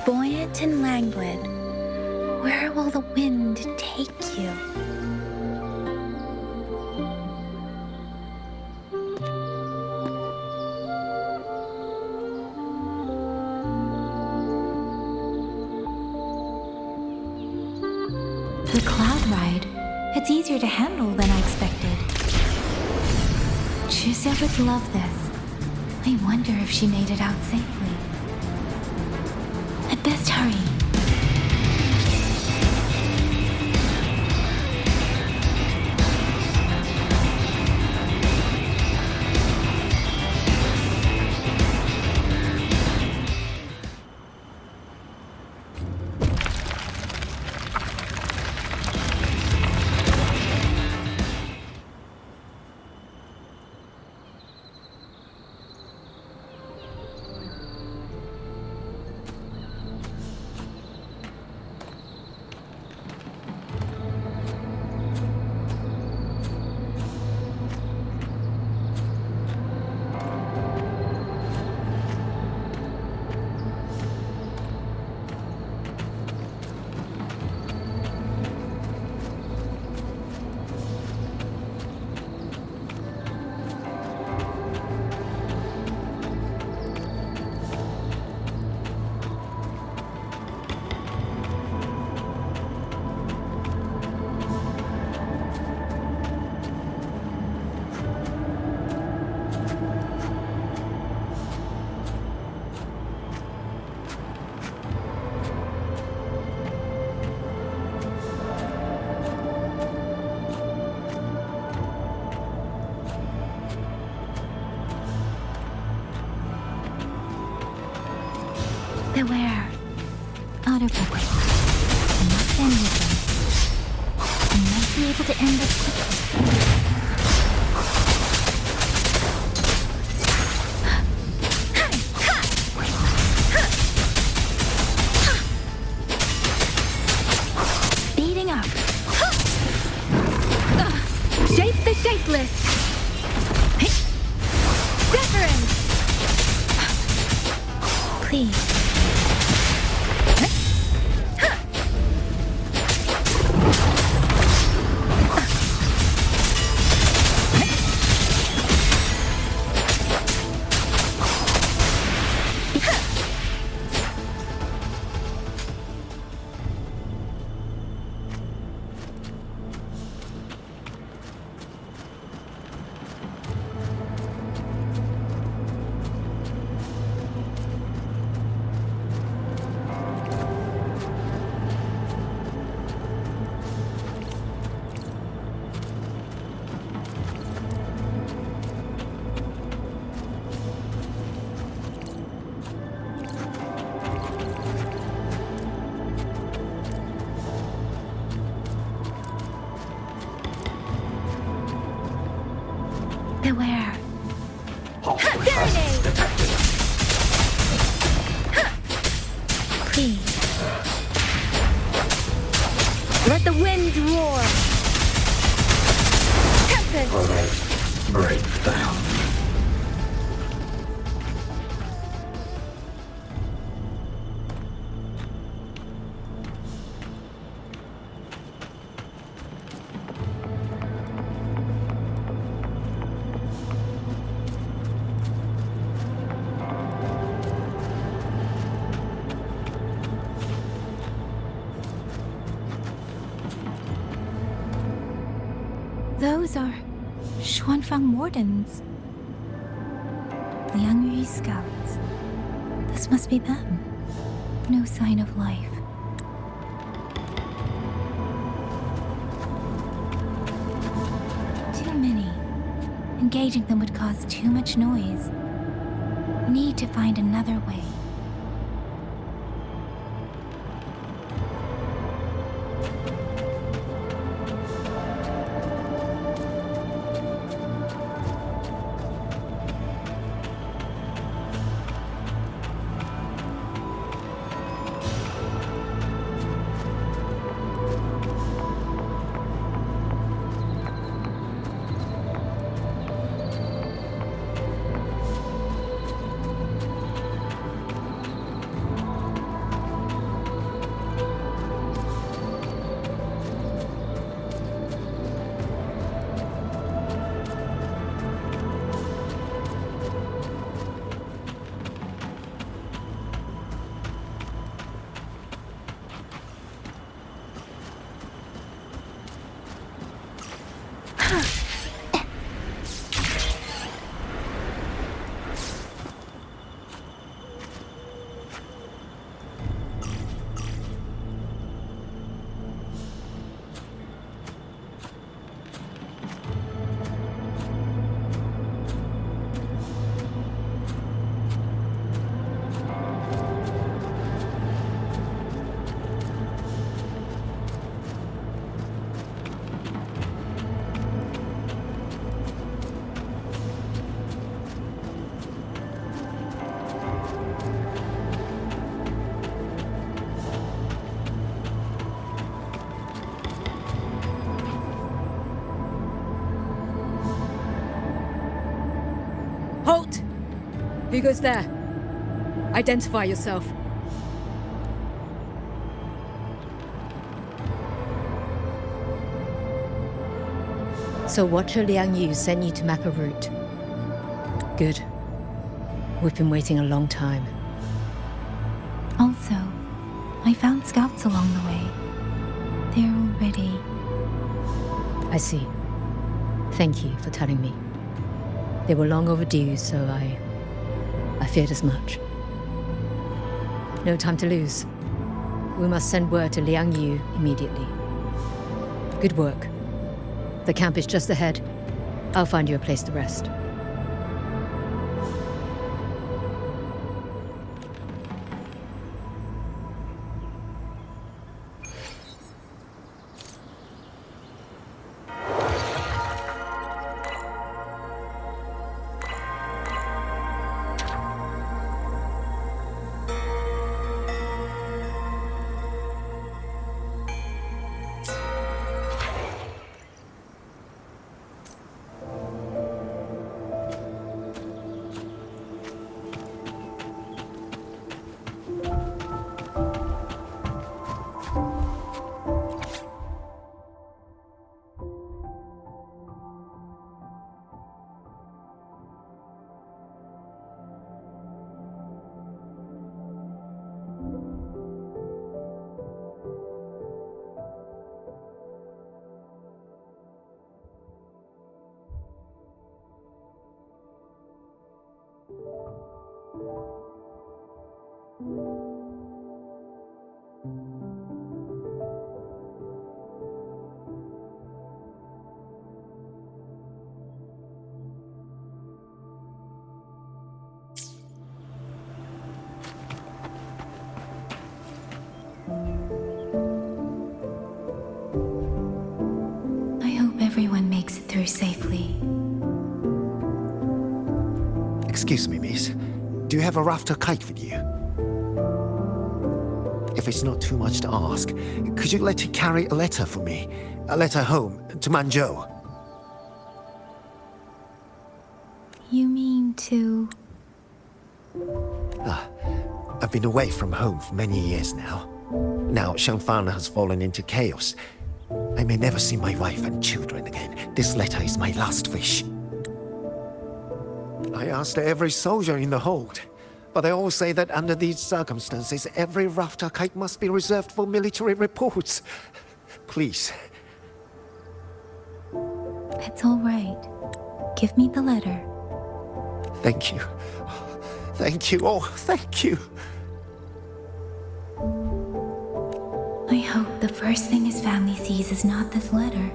buoyant and languid, where will the wind take you? The cloud ride. It's easier to handle than I expected. Chusha would love this. I wonder if she made it out safely. I'd best hurry. Beware. Autopilot. I'm not done with them. I might be able to end this quickly. Speeding up. Shape the shapeless! Deference! Please. Beware. Serenade! Please. Let the winds roar! Tempest! Break down. Those are Xuanfang Wardens. The Yangyu Scouts. This must be them. No sign of life. Too many. Engaging them would cause too much noise. Need to find another way. Who goes there? Identify yourself. So Watcher Liang Yu sent you to map a route. Good. We've been waiting a long time. Also, I found scouts along the way. They're already... I see. Thank you for telling me. They were long overdue, so I feared as much. No time to lose. We must send word to Liang Yu immediately. Good work. The camp is just ahead. I'll find you a place to rest. I hope everyone makes it through safely. Excuse me, miss. Do you have a rafter kite with you? If it's not too much to ask, could you let it carry a letter for me? A letter home, to Manzhou. You mean to... I've been away from home for many years now. Now Shangfang has fallen into chaos. I may never see my wife and children again. This letter is my last wish. I asked every soldier in the hold, but they all say that under these circumstances, every rafter kite must be reserved for military reports. Please. It's all right. Give me the letter. Thank you. Thank you. Oh, thank you. I hope the first thing his family sees is not this letter,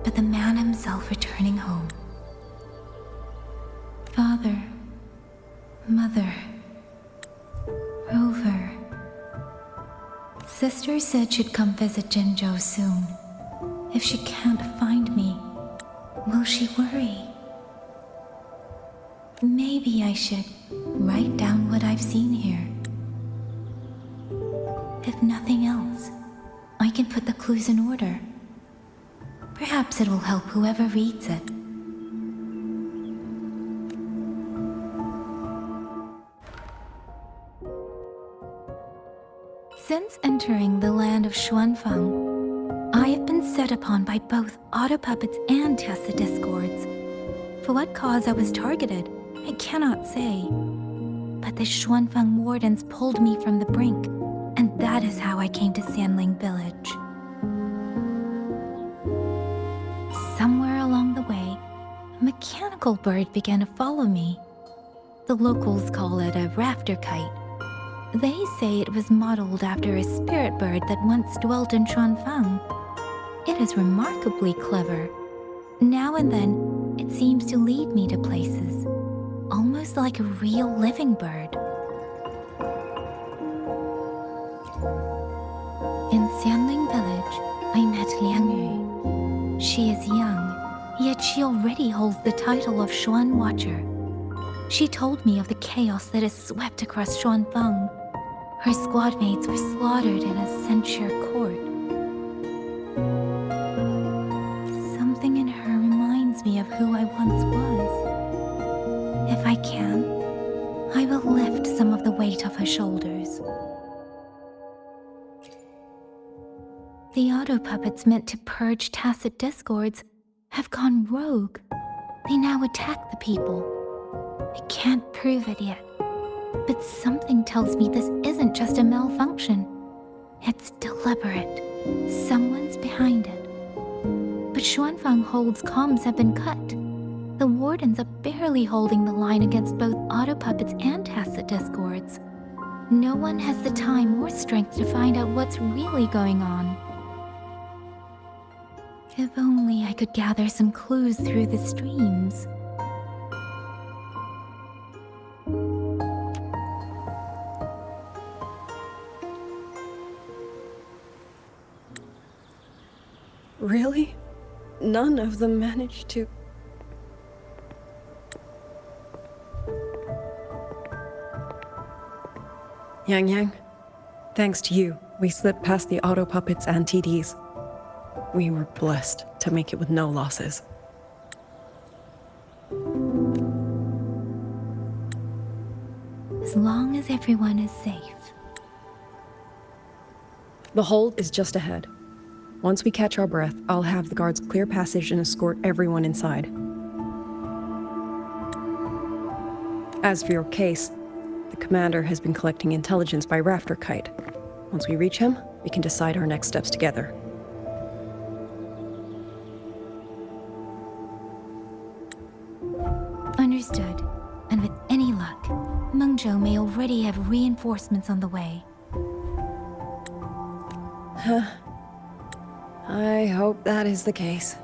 but the man himself returning home. Father, Mother, Rover. Sister said she'd come visit Jinzhou soon. If she can't find me, will she worry? Maybe I should write down what I've seen here. If nothing else, I can put the clues in order. Perhaps it will help whoever reads it. Since entering the land of Xuanfang, I have been set upon by both autopuppets and Tessa discords. For what cause I was targeted, I cannot say. But the Xuanfang wardens pulled me from the brink, and that is how I came to Sanling village. Somewhere along the way, a mechanical bird began to follow me. The locals call it a rafter kite. They say it was modeled after a spirit bird that once dwelt in Xuanfang. It is remarkably clever. Now and then, it seems to lead me to places, almost like a real living bird. In Sanling village, I met Liang Yu. She is young, yet she already holds the title of Xuan Watcher. She told me of the chaos that has swept across Xuanfang. Her squad mates were slaughtered in a censure court. Something in her reminds me of who I once was. If I can, I will lift some of the weight off her shoulders. The auto puppets meant to purge tacit discords have gone rogue. They now attack the people. I can't prove it yet, but something tells me this isn't just a malfunction. It's deliberate. Someone's behind it. But Xuanfang Hold's comms have been cut. The wardens are barely holding the line against both auto puppets and tacit discords. No one has the time or strength to find out what's really going on. If only I could gather some clues through the streams. Really? None of them managed to... Yang, thanks to you, we slipped past the auto puppets and TDs. We were blessed to make it with no losses. As long as everyone is safe. The hold is just ahead. Once we catch our breath, I'll have the guards clear passage and escort everyone inside. As for your case, the commander has been collecting intelligence by Rafter Kite. Once we reach him, we can decide our next steps together. Understood. And with any luck, Mengzhou may already have reinforcements on the way. I hope that is the case.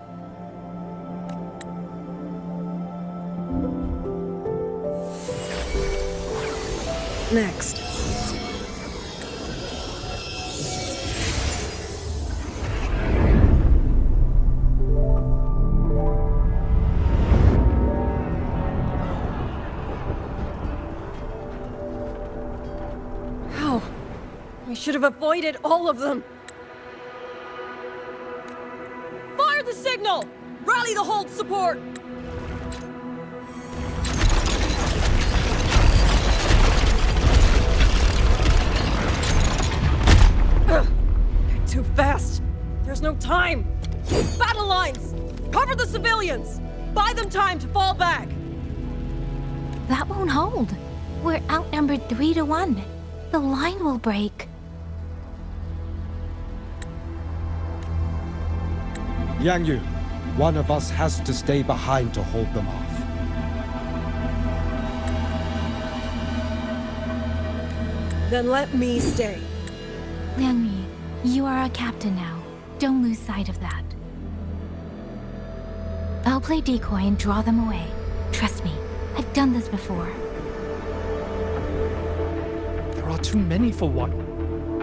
Next. How? We should have avoided all of them. Fire the signal! Rally the hold support! They're too fast. There's no time. Battle lines! Cover the civilians! Buy them time to fall back! That won't hold. We're outnumbered 3-1. The line will break. Yang Yu, one of us has to stay behind to hold them off. Then let me stay. Liang Mi, you are our captain now. Don't lose sight of that. I'll play decoy and draw them away. Trust me, I've done this before. There are too many for one.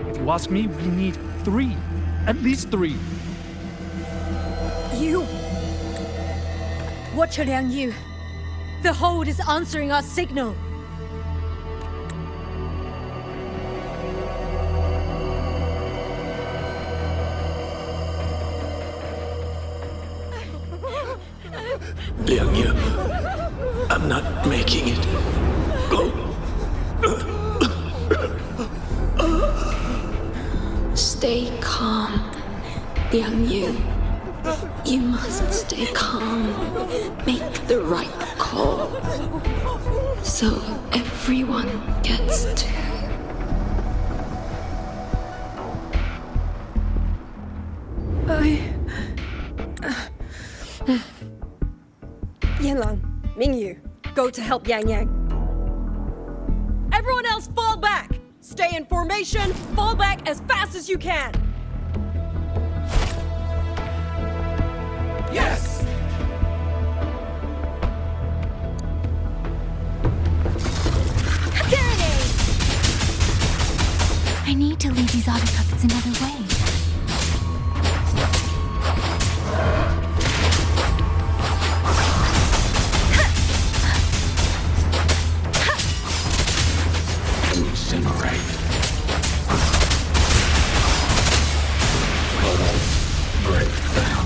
If you ask me, we need 3. At least 3. You! Watcher Liang Yu. The hold is answering our signal. Liang Yu, I'm not making it. Go. Stay calm, Liang Yu. You must stay calm. Make the right call. So everyone gets to. Yanlang, Mingyu, go to help Yang Yang. Everyone else fall back! Stay in formation, fall back as fast as you can! Yes! I need to lead these auto puppets another way. Incinerate. Total breakdown.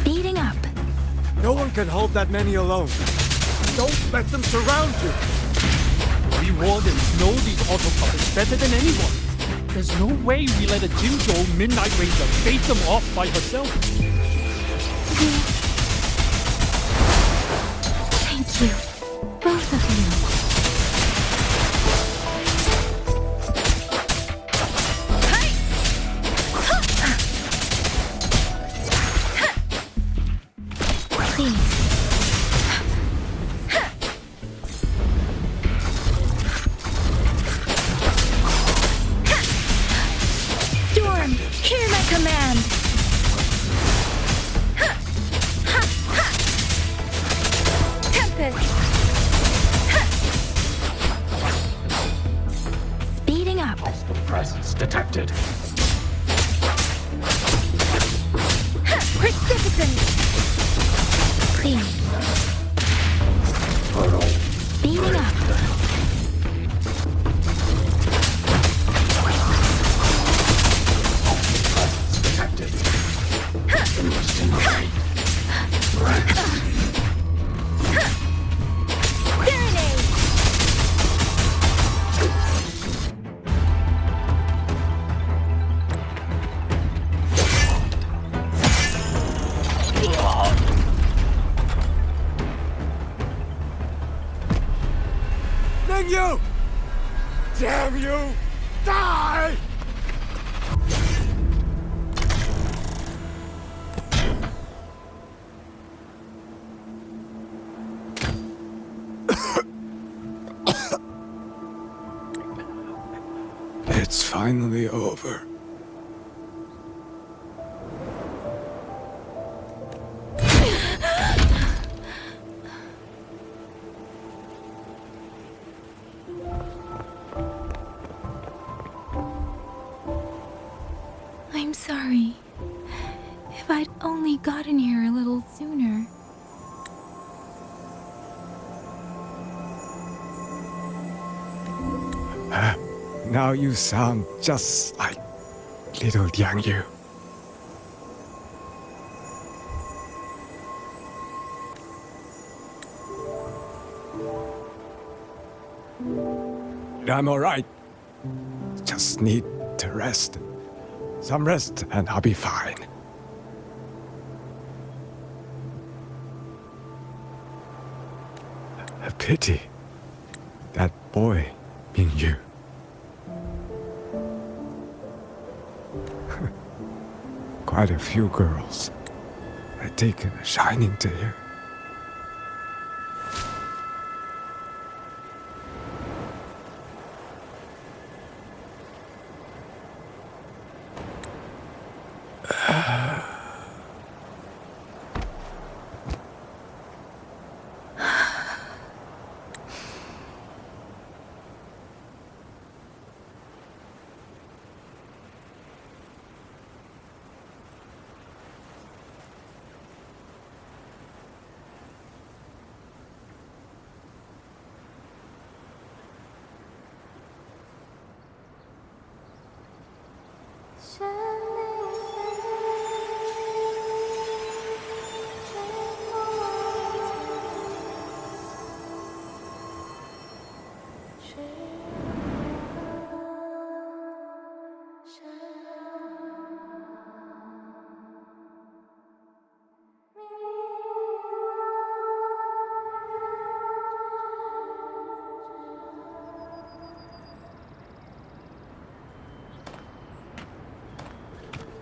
Speeding up. No one can hold that many alone. Don't let them surround you! We wardens know these auto puppets better than anyone. There's no way we let a Jinzhou Midnight Ranger bait them off by herself. Thank you, both of you. Please. Storm, hear my command. Tempest. Speeding up. Hostile presence detected. Precipitant. Please. Speeding up. Detected. Disintegrate. Serenade. Mingyu! Damn you! Die! It's finally over. I'm sorry. If I'd only gotten here a little sooner. Now you sound just like little Liang Yu. I'm alright. Just need to rest. Some rest and I'll be fine. A pity. That boy, Mingyu. Quite a few girls had taken a shining to him.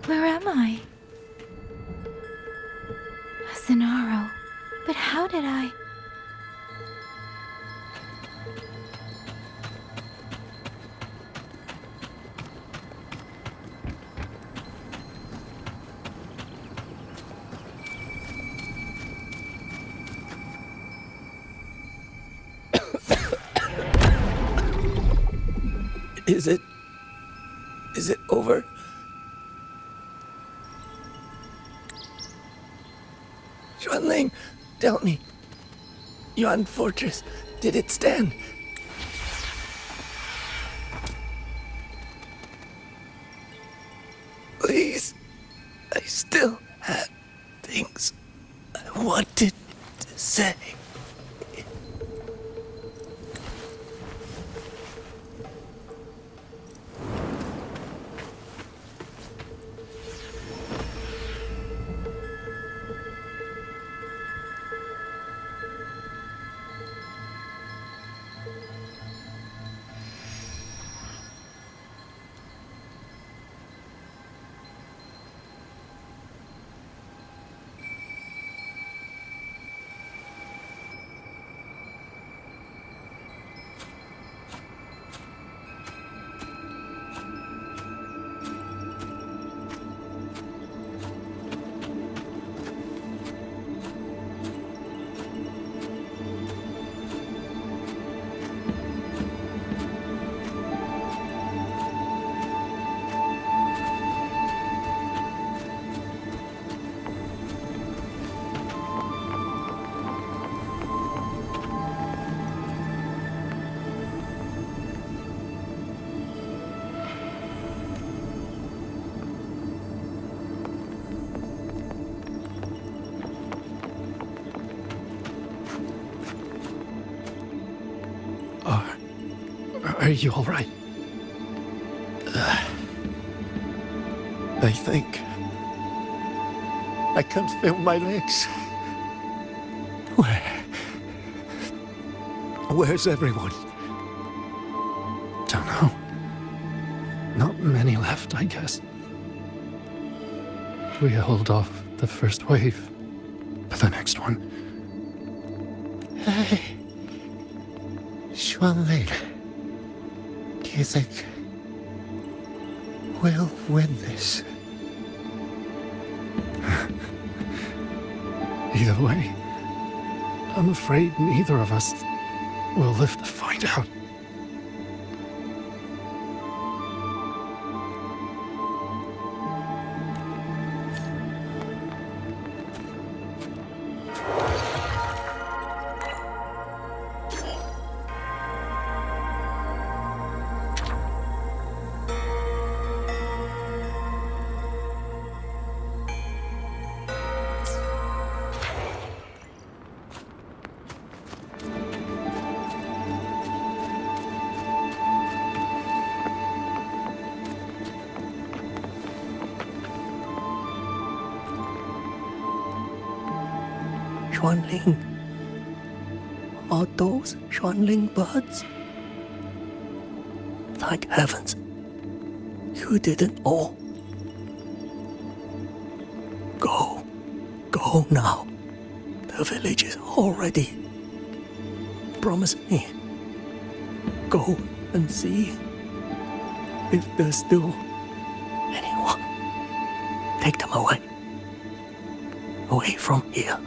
Where am I? Sonaro. But how did I... Is it over? Xuanling, tell me. Yuan Fortress, did it stand? Please, I still had things I wanted to say. Are you all right? I think I can't feel my legs. Where's everyone? Don't know. Not many left, I guess. We hold off the first wave for the next one. Hey, Xuanling, do you think we'll win this? Either way, I'm afraid neither of us will live to find out. Xuanling. Are those Xuanling birds? Thank heavens. You didn't all. Go. Go now. The village is all ready. Promise me. Go and see if there's still anyone. Take them away. Away from here.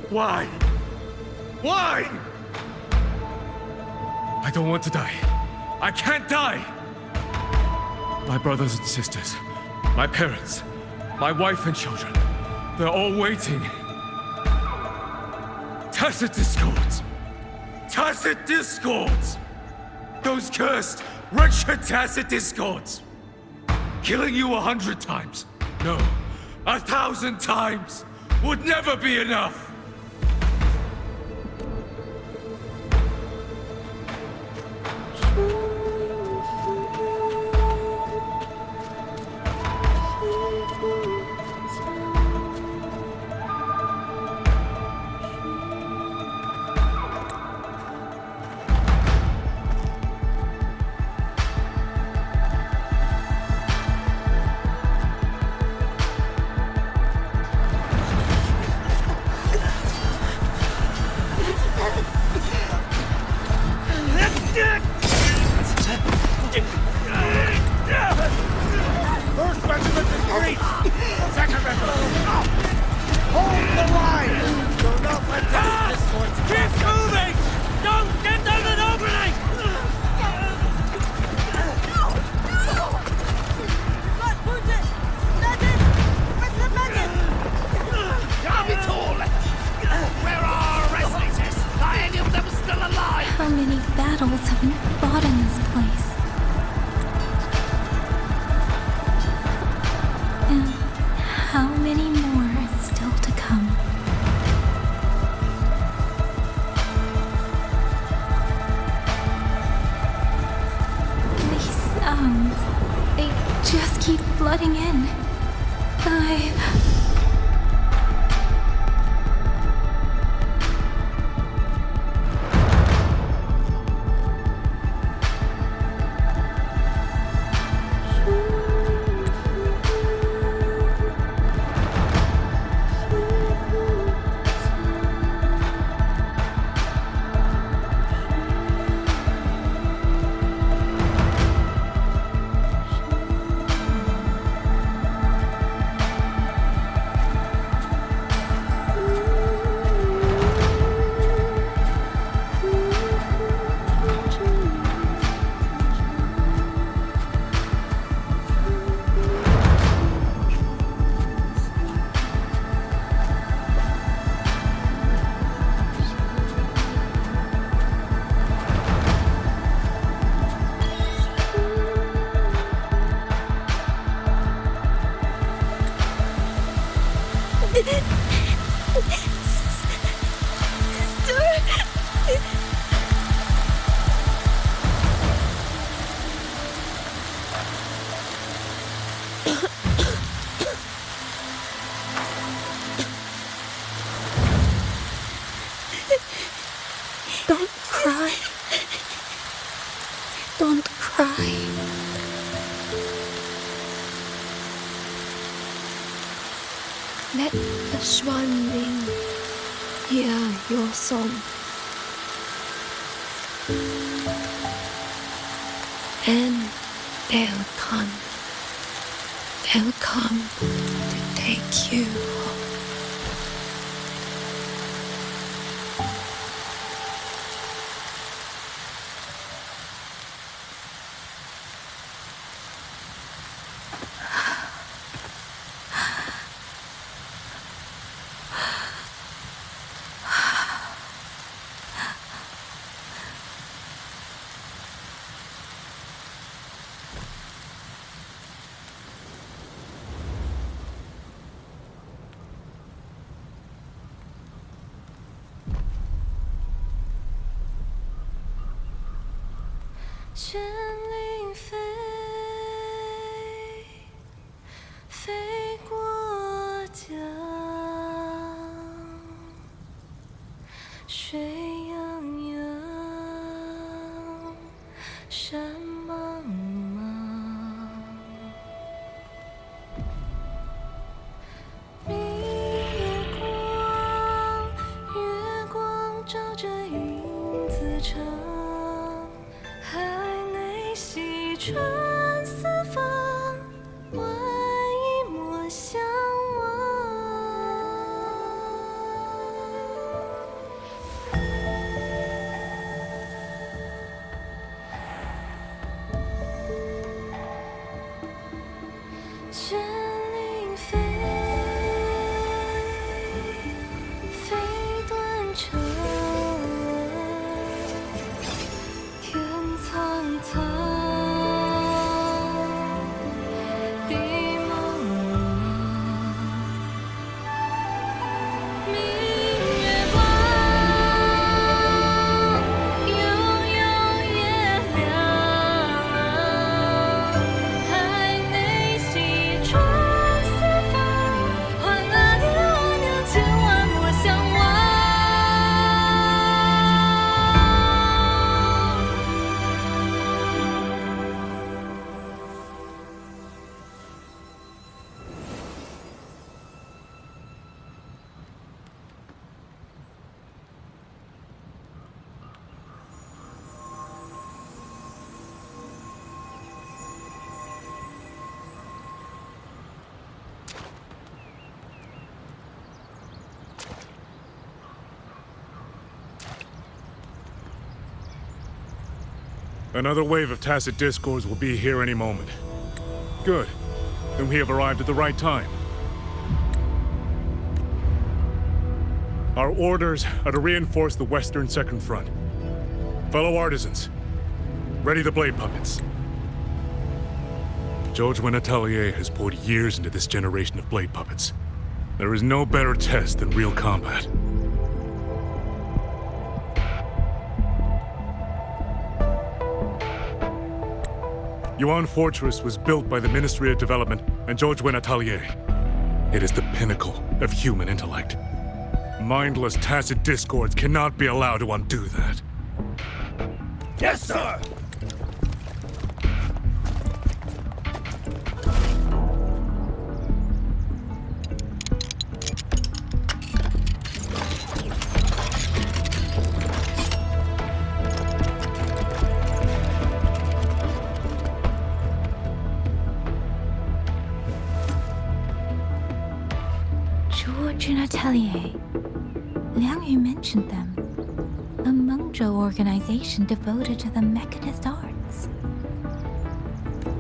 Why? Why? I don't want to die. I can't die! My brothers and sisters, my parents, my wife and children, they're all waiting. Tacit discords! Tacit discords! Those cursed, wretched tacit discords! Killing you 100 times, no, 1,000 times, would never be enough! First regiment is breached! Second regiment! Hold the line! Do not let them discord. Keep moving! Don't get down an opening! Where are our rescuers? Are any of them still alive? How many battles have been fought in this place? And how many more are still to come? These sounds, they just keep flooding in. cry. Let the swan ring, hear your song. And they'll come to take you home. Another wave of tacit discords will be here any moment. Good. Then we have arrived at the right time. Our orders are to reinforce the western second front. Fellow artisans, ready the blade puppets. Jojwin Atelier has poured years into this generation of blade puppets. There is no better test than real combat. Yuan Fortress was built by the Ministry of Development and Jojwin Atelier. It is the pinnacle of human intellect. Mindless tacit discords cannot be allowed to undo that. Yes, sir! Georgian Atelier. Liang Yu mentioned them. A Mengzhou organization devoted to the mechanist arts.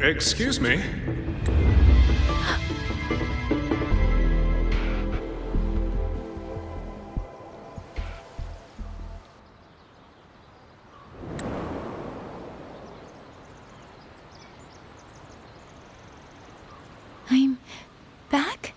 Excuse me? I'm back?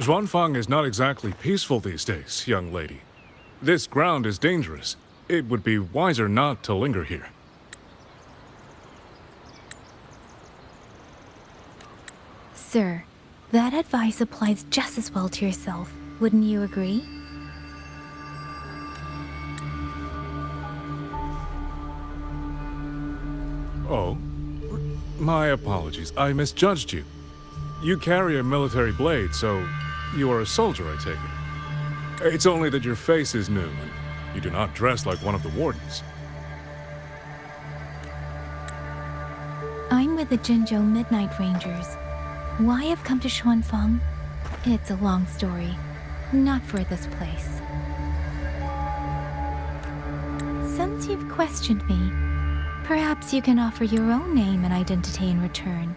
Zhuanfang is not exactly peaceful these days, young lady. This ground is dangerous. It would be wiser not to linger here. Sir, that advice applies just as well to yourself. Wouldn't you agree? Oh, my apologies. I misjudged you. You carry a military blade, so you are a soldier, I take it. It's only that your face is new, and you do not dress like one of the wardens. I'm with the Jinzhou Midnight Rangers. Why I've come to Xuanfang? It's a long story. Not for this place. Since you've questioned me, perhaps you can offer your own name and identity in return.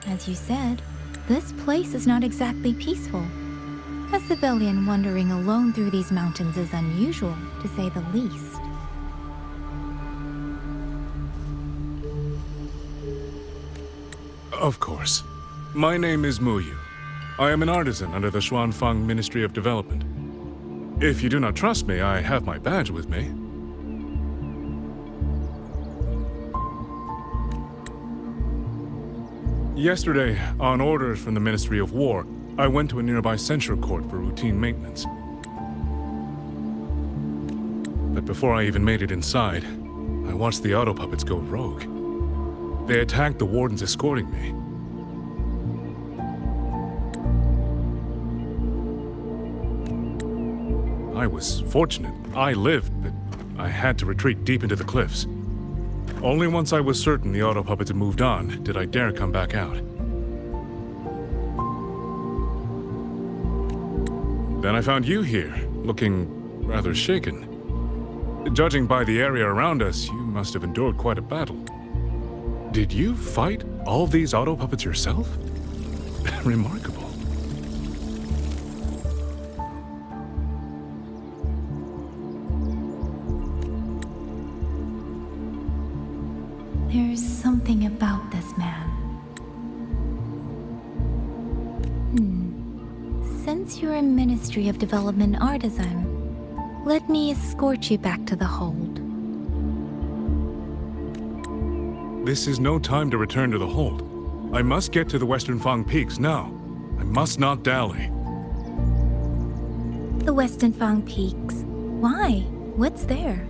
As you said, this place is not exactly peaceful. A civilian wandering alone through these mountains is unusual, to say the least. Of course. My name is Muyu. I am an artisan under the Xuanfang Ministry of Development. If you do not trust me, I have my badge with me. Yesterday, on orders from the Ministry of War, I went to a nearby censure court for routine maintenance. But before I even made it inside, I watched the auto puppets go rogue. They attacked the wardens escorting me. I was fortunate. I lived, but I had to retreat deep into the cliffs. Only once I was certain the auto puppets had moved on did I dare come back out. Then I found you here, looking rather shaken. Judging by the area around us, you must have endured quite a battle. Did you fight all these auto puppets yourself? Remarkable. There's something about this man. Since you're a Ministry of Development artisan, let me escort you back to the hold. This is no time to return to the hold. I must get to the Western Fang Peaks now. I must not dally. The Western Fang Peaks. Why? What's there?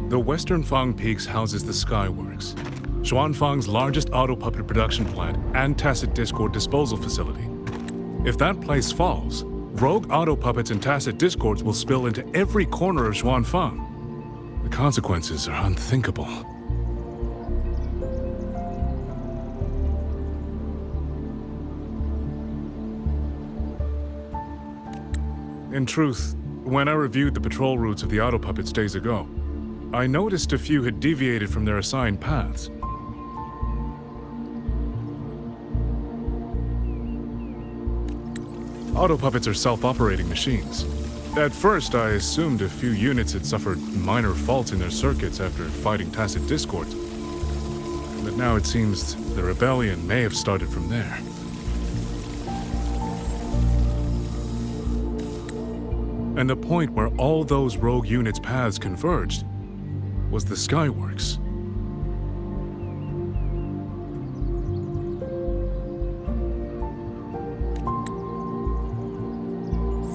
The Western Fang Peaks houses the Skyworks, Xuanfang's largest auto puppet production plant and tacit discord disposal facility. If that place falls, rogue auto puppets and tacit discords will spill into every corner of Xuanfang. The consequences are unthinkable. In truth, when I reviewed the patrol routes of the auto puppets days ago, I noticed a few had deviated from their assigned paths. Auto puppets are self-operating machines. At first, I assumed a few units had suffered minor faults in their circuits after fighting tacit discords. But now it seems the rebellion may have started from there. And the point where all those rogue units' paths converged was the Skyworks.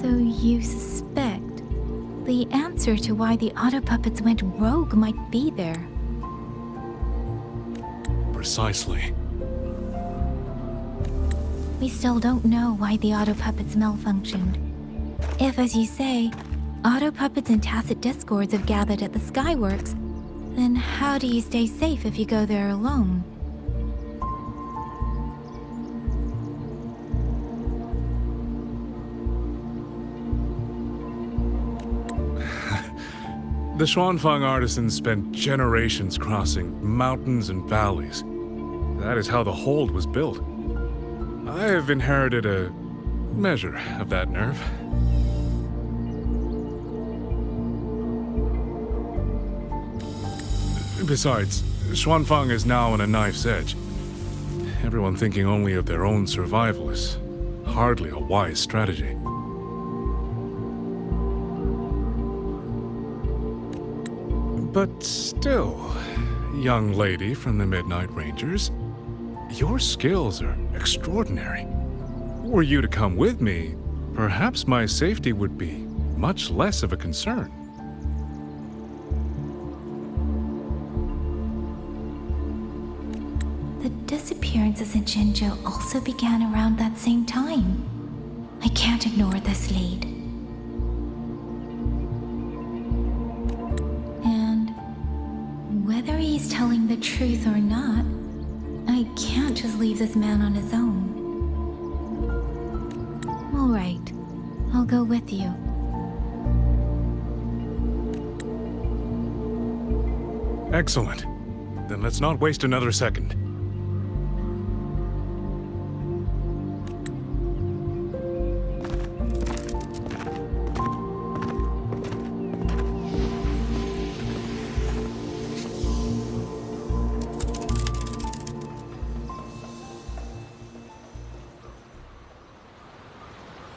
So you suspect the answer to why the auto puppets went rogue might be there. Precisely. We still don't know why the auto puppets malfunctioned. If, as you say, auto puppets and tacit discords have gathered at the Skyworks, then how do you stay safe if you go there alone? The Xuanfang artisans spent generations crossing mountains and valleys. That is how the hold was built. I have inherited a measure of that nerve. Besides, Xuanfang is now on a knife's edge. Everyone thinking only of their own survival is hardly a wise strategy. But still, young lady from the Midnight Rangers, Your skills are extraordinary. Were you to come with me, perhaps my safety would be much less of a concern. The disappearances in Jinzhou also began around that same time. I can't ignore this lead. And whether he's telling the truth or not, I can't just leave this man on his own. All right, I'll go with you. Excellent. Then let's not waste another second.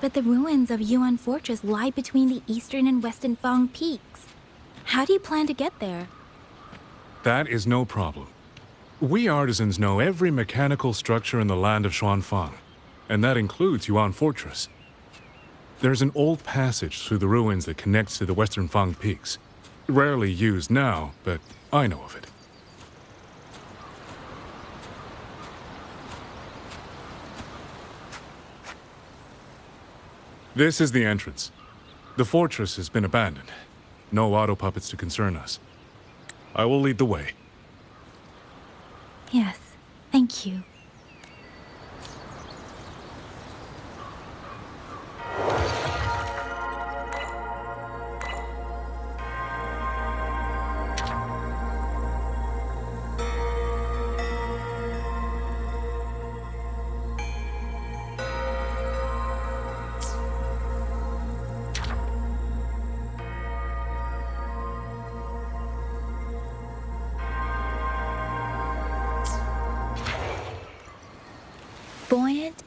But the ruins of Yuan Fortress lie between the eastern and western Fang peaks. How do you plan to get there? That is no problem. We artisans know every mechanical structure in the land of Xuanfang, and that includes Yuan Fortress. There's an old passage through the ruins that connects to the western Fang peaks. Rarely used now, but I know of it. This is the entrance. The fortress has been abandoned. No auto puppets to concern us. I will lead the way. Yes, thank you. Buoyant?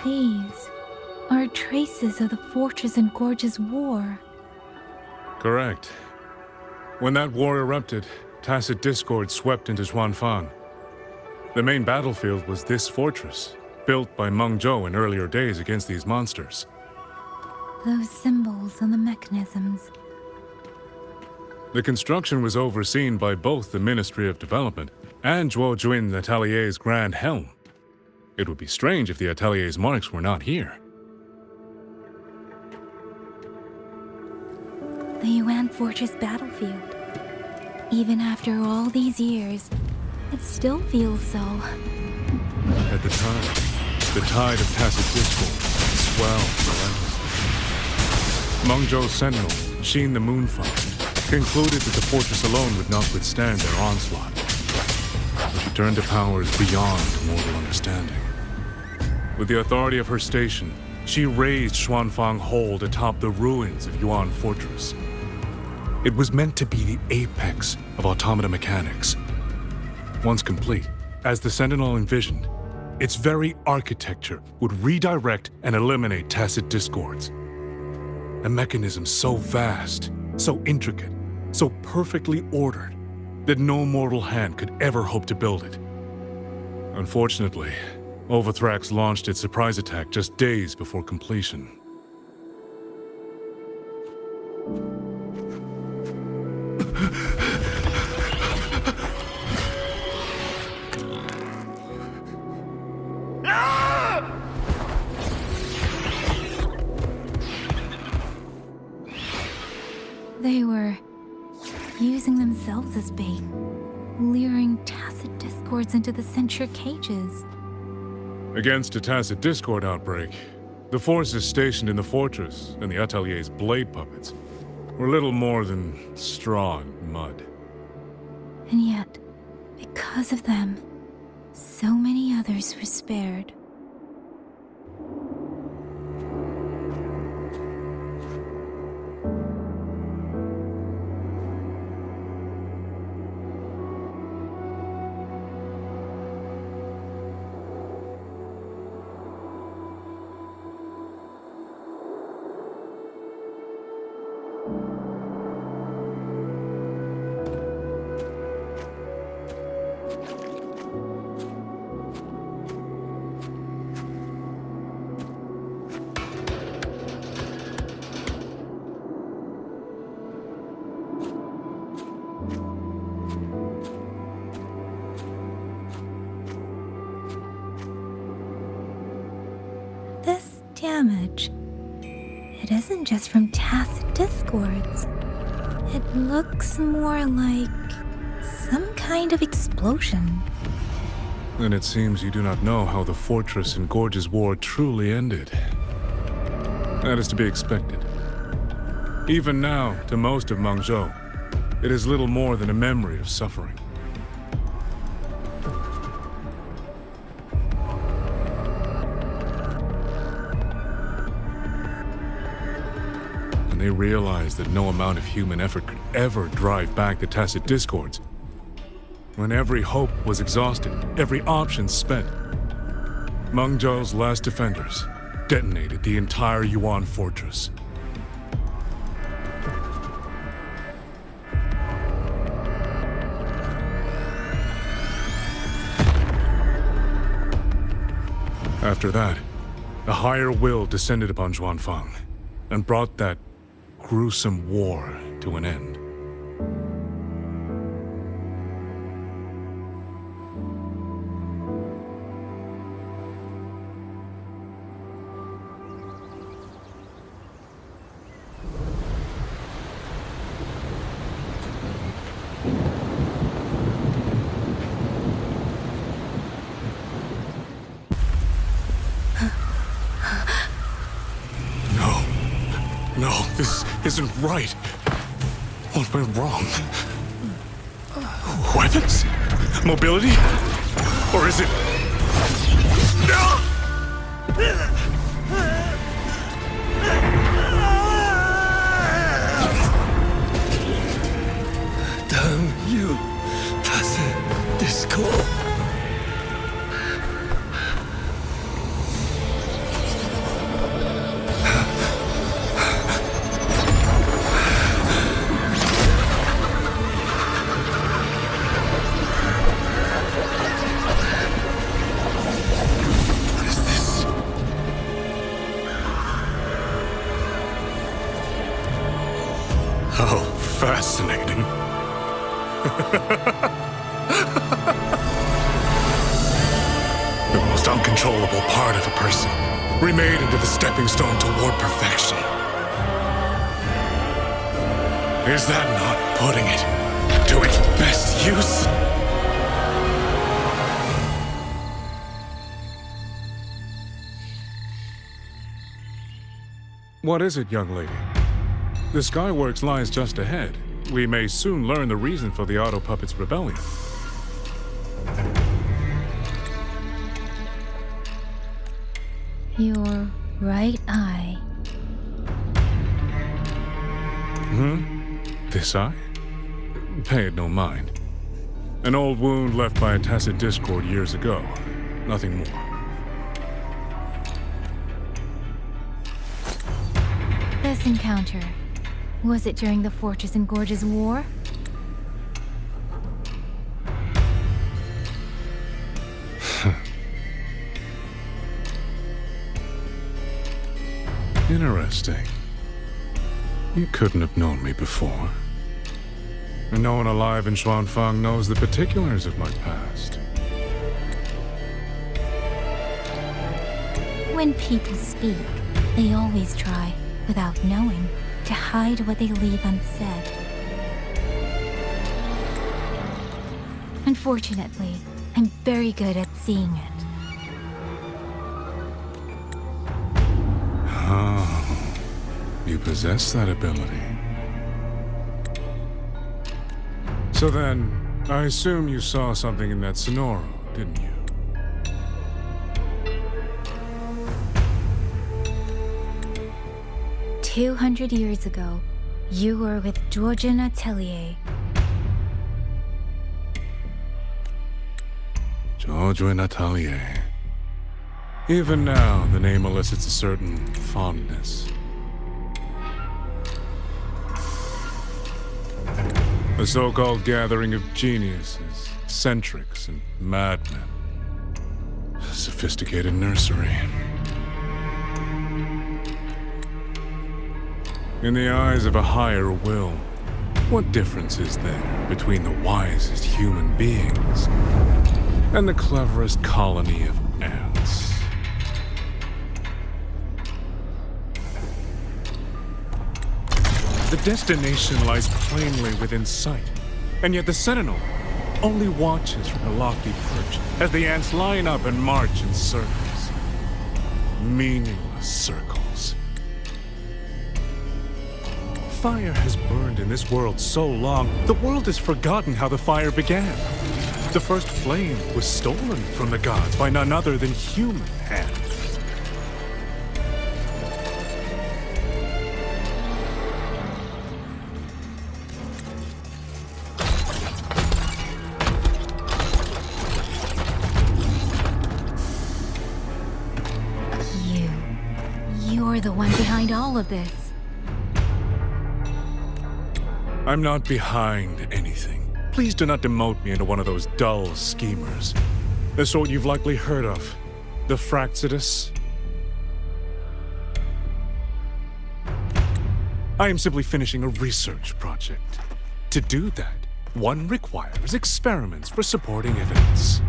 These are traces of the Fortress and Gorge's war. Correct. When that war erupted, tacit discord swept into Xuanfang. The main battlefield was this fortress, built by Meng Zhou in earlier days against these monsters. Those symbols on the mechanisms. The construction was overseen by both the Ministry of Development and Zhuo Jun Atelier's Grand Helm. It would be strange if the Atelier's marks were not here. The Yuan Fortress battlefield. Even after all these years, it still feels so. At the time, the tide of tacit discord swelled relentlessly. Meng Zhou's sentinel, Xin the Moonfire, concluded that the fortress alone would not withstand their onslaught. But she turned to powers beyond mortal understanding. With the authority of her station, she raised Xuanfang Hold atop the ruins of Yuan Fortress. It was meant to be the apex of automata mechanics. Once complete, as the Sentinel envisioned, its very architecture would redirect and eliminate tacit discords. A mechanism so vast, so intricate, so perfectly ordered, that no mortal hand could ever hope to build it. Unfortunately, Overthrax launched its surprise attack just days before completion. They were using themselves as bait, luring tacit discords into the censure cages. Against a tacit discord outbreak, the forces stationed in the fortress and the Atelier's blade puppets were little more than straw and mud. And yet, because of them, so many others were spared. This damage, it isn't just from tacit discords. It looks more like some kind of explosion. And it seems you do not know how the Fortress and Gorge's War truly ended. That is to be expected. Even now, to most of Mengzhou, it is little more than a memory of suffering. They realized that no amount of human effort could ever drive back the tacit discords. When every hope was exhausted, every option spent, Mengzhou's last defenders detonated the entire Yuan fortress. After that, a higher will descended upon Zhuanfang and brought that gruesome war to an end. No, this isn't right. What went wrong? Weapons? Mobility? Or is it... Damn you, tacit discord. Oh, fascinating. The most uncontrollable part of a person, remade into the stepping stone toward perfection. Is that not putting it to its best use? What is it, young lady? The Skyworks lies just ahead. We may soon learn the reason for the Auto Puppet's rebellion. Your right eye. This eye? Pay it no mind. An old wound left by a tacit discord years ago. Nothing more. This encounter, was it during the Fortress and Gorge's War? Interesting. You couldn't have known me before. And no one alive in Zhuanfang knows the particulars of my past. When people speak, they always try, without knowing, to hide what they leave unsaid. Unfortunately, I'm very good at seeing it. You possess that ability. So then, I assume you saw something in that Sonoro, didn't you? "200 years ago, you were with George Atelier. George Atelier. Even now, the name elicits a certain fondness. A so-called gathering of geniuses, eccentrics, and madmen. A sophisticated nursery. In the eyes of a higher will, what difference is there between the wisest human beings and the cleverest colony of ants? The destination lies plainly within sight, and yet the Sentinel only watches from a lofty perch as the ants line up and march in circles. Meaningless circles. Fire has burned in this world so long, the world has forgotten how the fire began. The first flame was stolen from the gods by none other than human hands. You're the one behind all of this. I'm not behind anything. Please do not demote me into one of those dull schemers. The sort you've likely heard of. The Fraxidus. I am simply finishing a research project. To do that, one requires experiments for supporting evidence.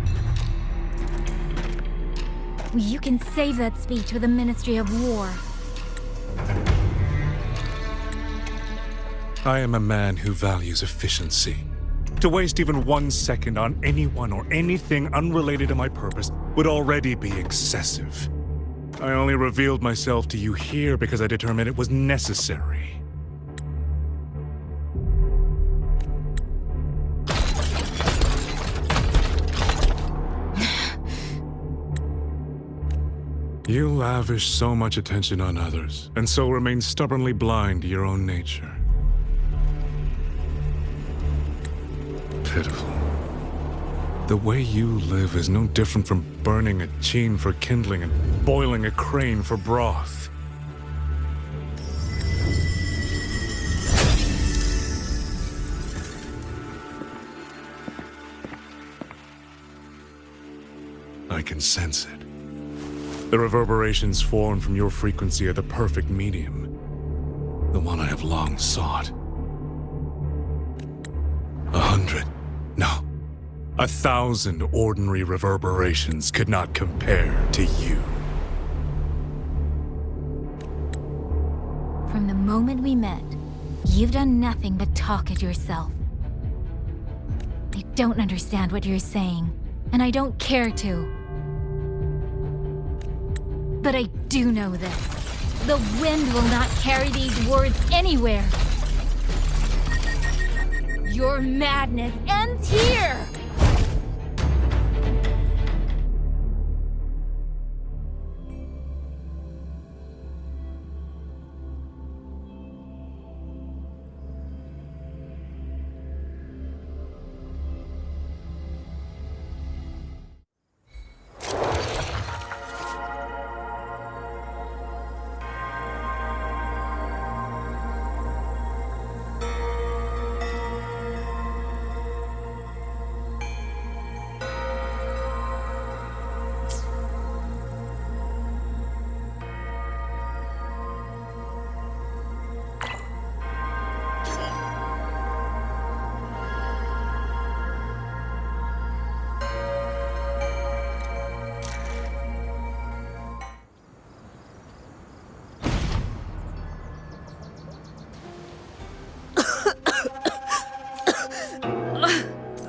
You can save that speech with the Ministry of War. I am a man who values efficiency. To waste even 1 second on anyone or anything unrelated to my purpose would already be excessive. I only revealed myself to you here because I determined it was necessary. You lavish so much attention on others, and so remain stubbornly blind to your own nature. Pitiful. The way you live is no different from burning a chine for kindling and boiling a crane for broth. I can sense it. The reverberations formed from your frequency are the perfect medium. The one I have long sought. 100, no, 1,000 ordinary reverberations could not compare to you. From the moment we met, you've done nothing but talk at yourself. I don't understand what you're saying, and I don't care to. But I do know this. The wind will not carry these words anywhere. Your madness ends here!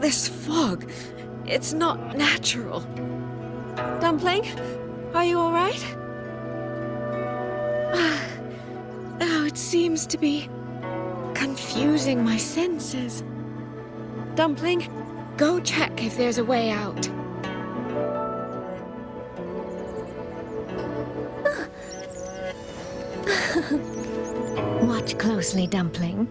This fog, it's not natural. Dumpling, are you all right? Oh It seems to be confusing my senses. Dumpling, go check if there's a way out. Watch closely, Dumpling.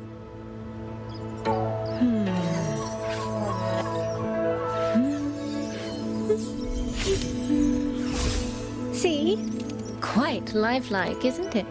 See? Quite lifelike, isn't it?